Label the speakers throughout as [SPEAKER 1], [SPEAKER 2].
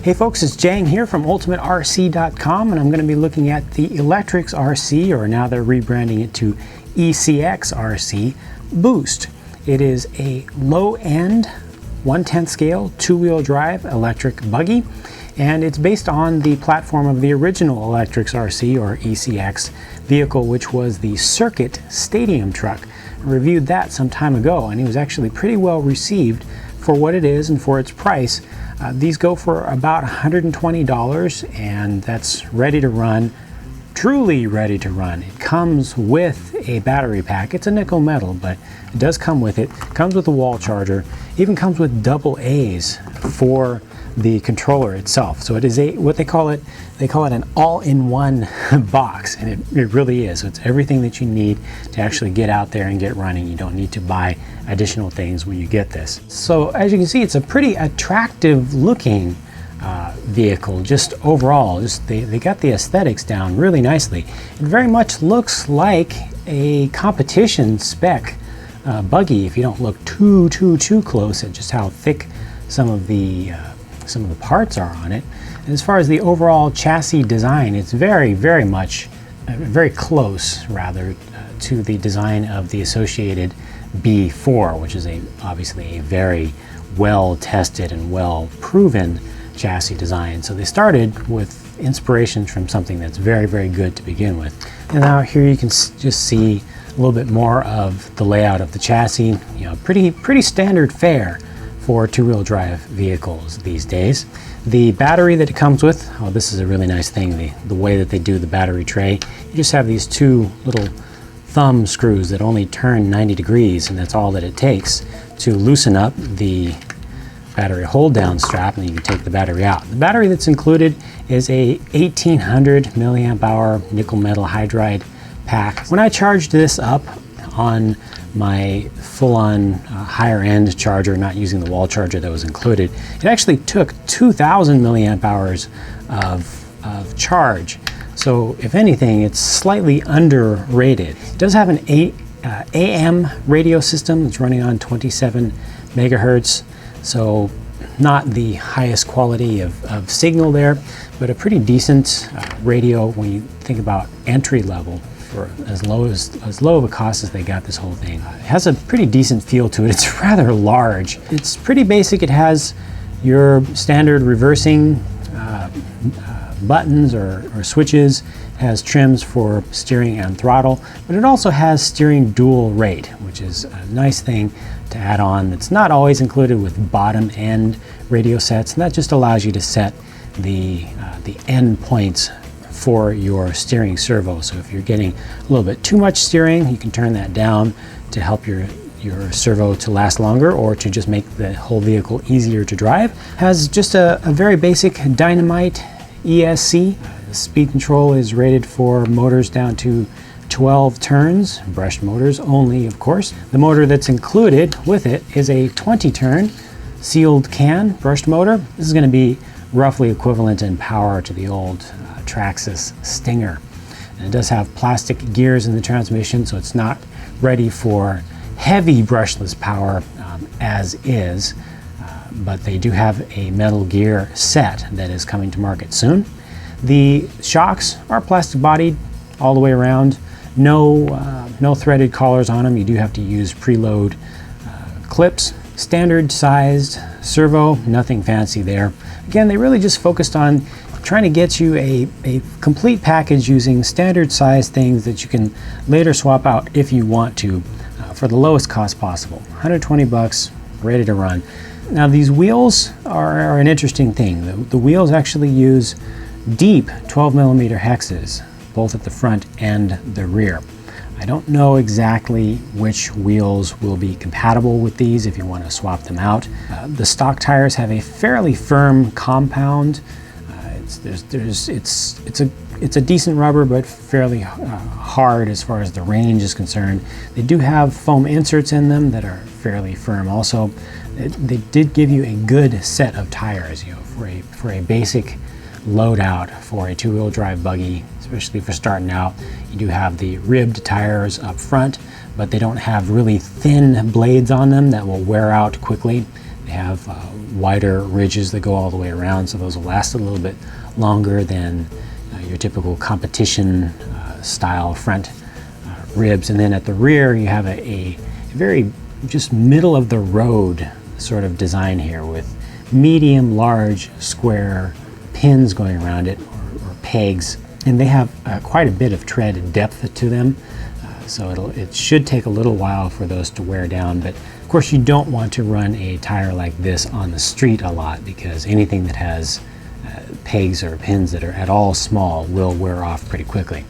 [SPEAKER 1] Hey folks, it's Jang here from ultimaterc.com, and I'm going to be looking at the Electrix RC, or now they're rebranding it to ECX RC Boost. It is a low-end 1/10 scale two-wheel drive electric buggy, and it's based on the platform of the original Electrix RC or ECX vehicle, which was the Circuit Stadium truck. I reviewed that some time ago, and it was actually pretty well received for what it is and for its price. These go for about $120, and that's ready to run, truly ready to run. It comes with a battery pack. It's a nickel metal, but it does come with it. Comes with a wall charger, even comes with double A's for the controller itself. So it is what they call it an all-in-one box, and it really is. So it's everything that you need to actually get out there and get running. You don't need to buy additional things when you get this. So as you can see, it's a pretty attractive looking vehicle. Just overall, they got the aesthetics down really nicely. It very much looks like a competition spec buggy if you don't look too close at just how thick some of the parts are on it. And as far as the overall chassis design, it's very close rather to the design of the associated B4, which is obviously a very well tested and well proven chassis design. So they started with inspirations from something that's very good to begin with. And now here you can just see a little bit more of the layout of the chassis. You know, pretty standard fare for two-wheel drive vehicles these days. The battery that it comes with, oh, this is a really nice thing, the way that they do the battery tray. You just have these two little thumb screws that only turn 90 degrees, and that's all that it takes to loosen up the battery hold down strap, and you can take the battery out. The battery that's included is a 1800 milliamp hour nickel metal hydride pack. When I charged this up on my full-on higher end charger, not using the wall charger that was included, it actually took 2000 milliamp hours of charge. So if anything, it's slightly underrated. It does have an AM radio system. It's running on 27 megahertz, so not the highest quality of signal there, but a pretty decent radio when you think about entry level. For as low of a cost as they got this whole thing. It has a pretty decent feel to it. It's rather large. It's pretty basic. It has your standard reversing buttons or switches. It has trims for steering and throttle, but it also has steering dual rate, which is a nice thing to add on. That's not always included with bottom end radio sets, and that just allows you to set the end points for your steering servo. So if you're getting a little bit too much steering, you can turn that down to help your servo to last longer, or to just make the whole vehicle easier to drive. Has just a very basic Dynamite ESC. The speed control is rated for motors down to 12 turns, brushed motors only, of course. The motor that's included with it is a 20-turn sealed can brushed motor. This is going to be roughly equivalent in power to the old Traxxas Stinger. And it does have plastic gears in the transmission, so it's not ready for heavy brushless power as is, but they do have a metal gear set that is coming to market soon. The shocks are plastic bodied all the way around. No threaded collars on them. You do have to use preload clips. Standard sized servo, nothing fancy there. Again, they really just focused on trying to get you a complete package using standard size things that you can later swap out if you want to for the lowest cost possible. 120 bucks, ready to run. Now these wheels are an interesting thing. The wheels actually use deep 12 millimeter hexes, both at the front and the rear. I don't know exactly which wheels will be compatible with these if you want to swap them out. The stock tires have a fairly firm compound. It's a decent rubber, but fairly hard as far as the range is concerned. They do have foam inserts in them that are fairly firm also. They did give you a good set of tires, you know, for a basic loadout for a two-wheel drive buggy, especially for starting out. You do have the ribbed tires up front, but they don't have really thin blades on them that will wear out quickly. They have wider ridges that go all the way around, so those will last a little bit longer than your typical competition style front ribs. And then at the rear you have a very just middle of the road sort of design here with medium, large, square pins going around it, or pegs, and they have quite a bit of tread depth to them, so it should take a little while for those to wear down. But of course you don't want to run a tire like this on the street a lot, because anything that has pegs or pins that are at all small will wear off pretty quickly.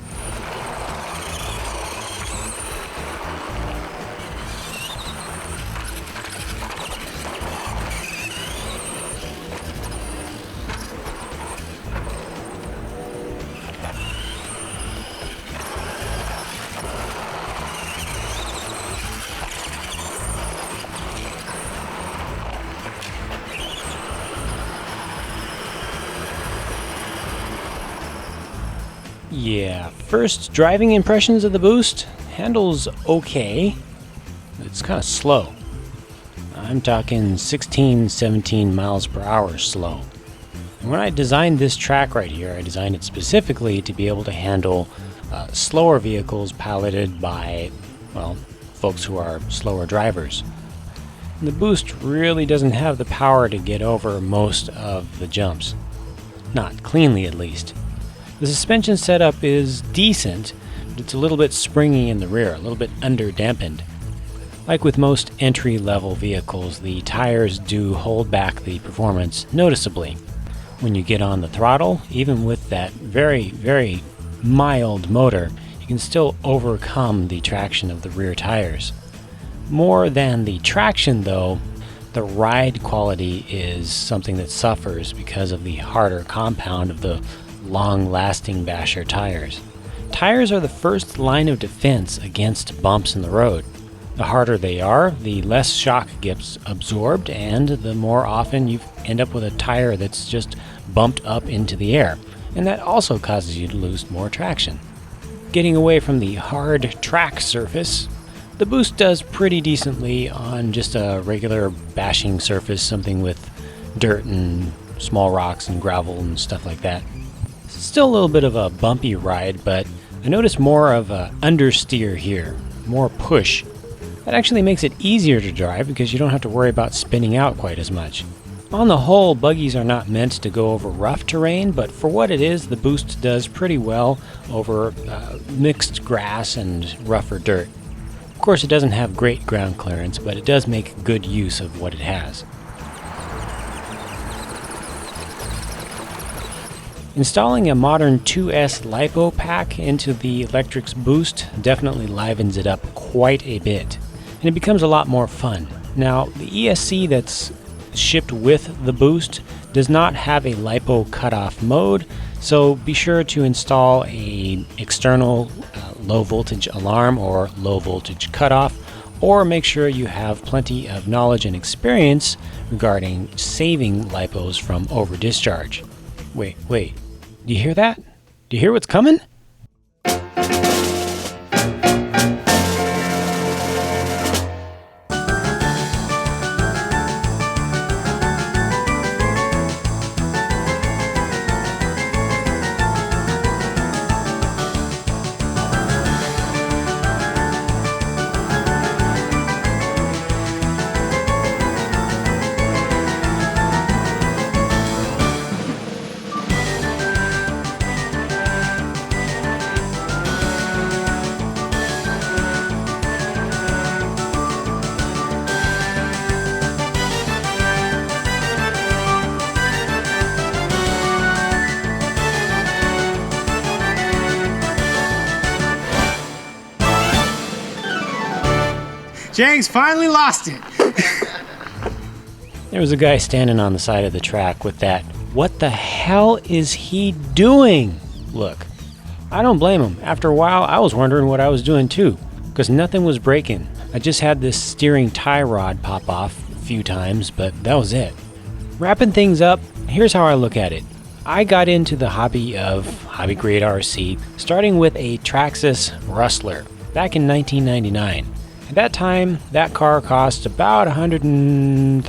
[SPEAKER 1] Yeah, first driving impressions of the Boost. Handles okay. It's kind of slow. I'm talking 16, 17 miles per hour slow. And when I designed this track right here, I designed it specifically to be able to handle slower vehicles piloted by, well, folks who are slower drivers. And the Boost really doesn't have the power to get over most of the jumps. Not cleanly, at least. The suspension setup is decent, but it's a little bit springy in the rear, a little bit under-dampened. Like with most entry-level vehicles, the tires do hold back the performance noticeably. When you get on the throttle, even with that very, very mild motor, you can still overcome the traction of the rear tires. More than the traction, though, the ride quality is something that suffers because of the harder compound of the long-lasting Basher tires. Tires are the first line of defense against bumps in the road. The harder they are, the less shock gets absorbed, and the more often you end up with a tire that's just bumped up into the air, and that also causes you to lose more traction. Getting away from the hard track surface, the Boost does pretty decently on just a regular bashing surface, something with dirt and small rocks and gravel and stuff like that. Still a little bit of a bumpy ride, but I noticed more of a understeer here, more push. That actually makes it easier to drive because you don't have to worry about spinning out quite as much. On the whole, buggies are not meant to go over rough terrain, but for what it is, the Boost does pretty well over mixed grass and rougher dirt. Of course, it doesn't have great ground clearance, but it does make good use of what it has. Installing a modern 2S LiPo pack into the Electrix Boost definitely livens it up quite a bit, and it becomes a lot more fun. Now, the ESC that's shipped with the Boost does not have a LiPo cutoff mode, so be sure to install a external low voltage alarm or low voltage cutoff, or make sure you have plenty of knowledge and experience regarding saving LiPos from over discharge. Wait, do you hear that? Do you hear what's coming?
[SPEAKER 2] Jags finally lost it.
[SPEAKER 1] There was a guy standing on the side of the track with that "what the hell is he doing?" look. I don't blame him. After a while, I was wondering what I was doing too, because nothing was breaking. I just had this steering tie rod pop off a few times, but that was it. Wrapping things up, here's how I look at it. I got into the hobby of hobby-grade RC starting with a Traxxas Rustler back in 1999. At that time, that car cost about $130,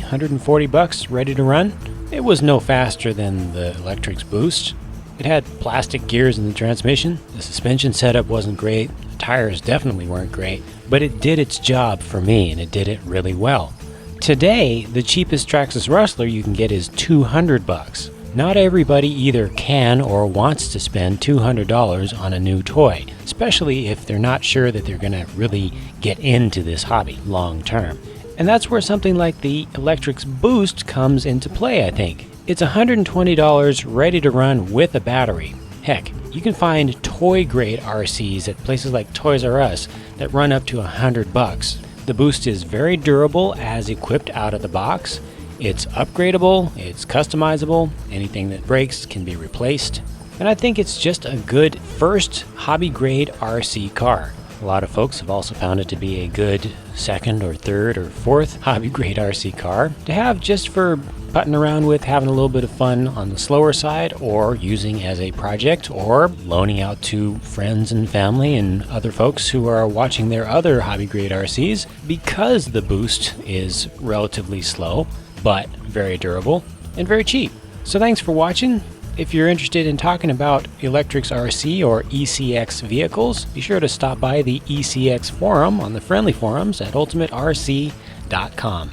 [SPEAKER 1] $140 ready to run. It was no faster than the Electrix Boost. It had plastic gears in the transmission. The suspension setup wasn't great. The tires definitely weren't great. But it did its job for me, and it did it really well. Today, the cheapest Traxxas Rustler you can get is $200. Not everybody either can or wants to spend $200 on a new toy, especially if they're not sure that they're going to really get into this hobby long term. And that's where something like the Electrix Boost comes into play, I think. It's $120 ready to run with a battery. Heck, you can find toy-grade RCs at places like Toys R Us that run up to $100. The Boost is very durable as equipped out of the box. It's upgradable, it's customizable, anything that breaks can be replaced, and I think it's just a good first hobby-grade RC car. A lot of folks have also found it to be a good second or third or fourth hobby-grade RC car to have just for putting around with, having a little bit of fun on the slower side, or using as a project, or loaning out to friends and family and other folks who are watching their other hobby-grade RCs, because the Boost is relatively slow, but very durable and very cheap. So thanks for watching. If you're interested in talking about Electrix RC or ECX vehicles, be sure to stop by the ECX forum on the friendly forums at ultimaterc.com.